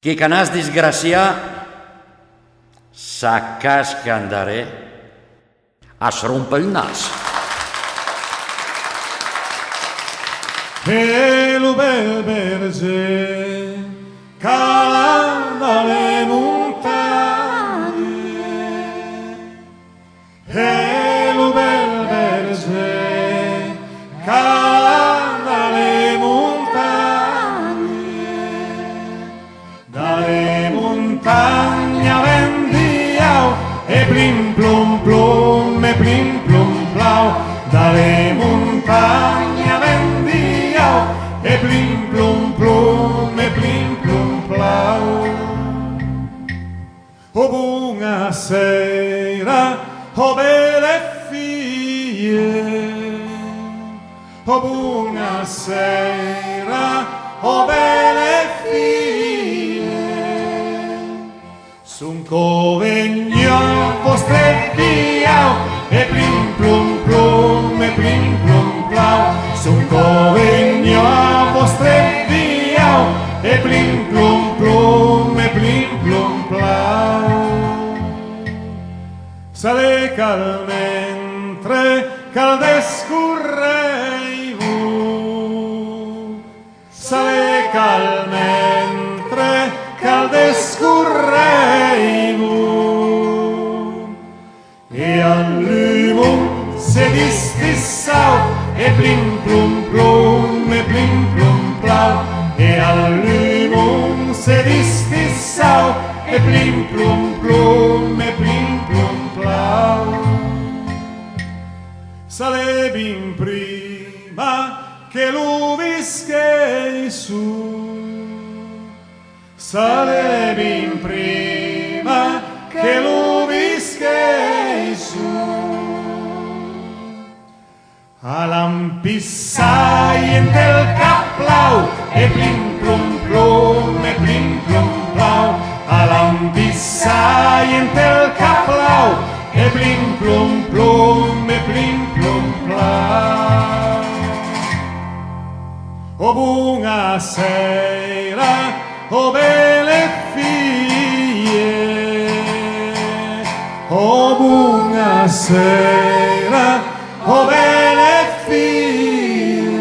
Che canàs disgracià s'accasca andare es rompe il nas. E lo bel verger cala dalle montagne, e lo bel verger cala dalle montagne vendiau e plim plum plum e plim plum plau, dalle montagne vendiau e plim plum plum e plim plum plau. O buonasera, o belle figlie, o buonasera, o belle figlie, sun covegno vostre diau e plim plum plum e plim plum plau, sun covegno vostre diau e plim plum plum e plim plum plau. Sale cal mentre cal descurreivu, sale cal mentre cal descurreivu, e all'umo se distissau e plim plum plum e plim plum plau, e all'umo se distissau e plim plum plum e plim plum plau. Salevi in prima che lo vischei su, salevi in prima che lo vischei su, all'ampissai in del caplau e plim plum plum e plim plum plau, all'ampissai in del caplau e plim plum plum e plim plum plau. O buonasera, o belle figlie, o buonasera, o belle figlie,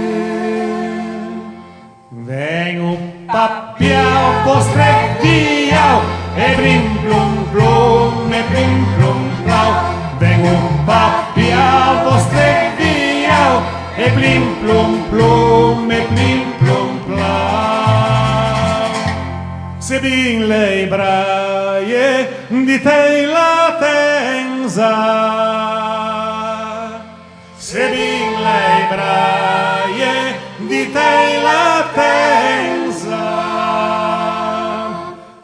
vengo pappiao vostre diau e plim plum plum e plim plum plau, vengo pappiao vostre diau e plim plum plum e plim plum plau. Se vin le braie di te la tenza, se vin le braie di te la tenza,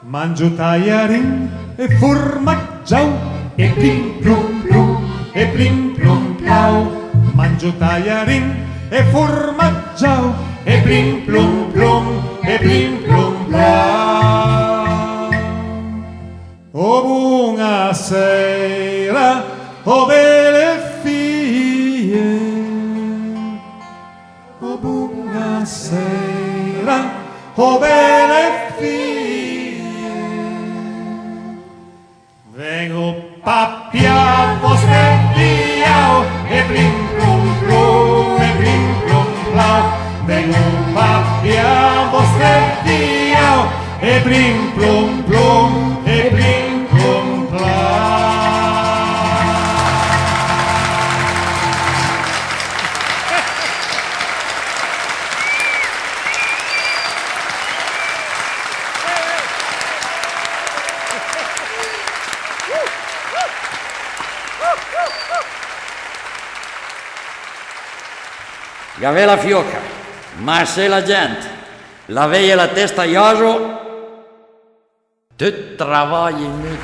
mangio tagliarin e formaggiau e plim plum plum e plim plum plau, mangio tagliarin e formaggiau e plim plum plum e plim plum plau. O buonasera, o belle figlie, o buonasera, o belle figlie, vengo pappia vostre diau e plim plum plum e plim plum plau, vengo pappia vostre diau e plim plum plum e plim plum plau. Gavè la fioca, ma se la gente la veia la testa ioso, tu travagli in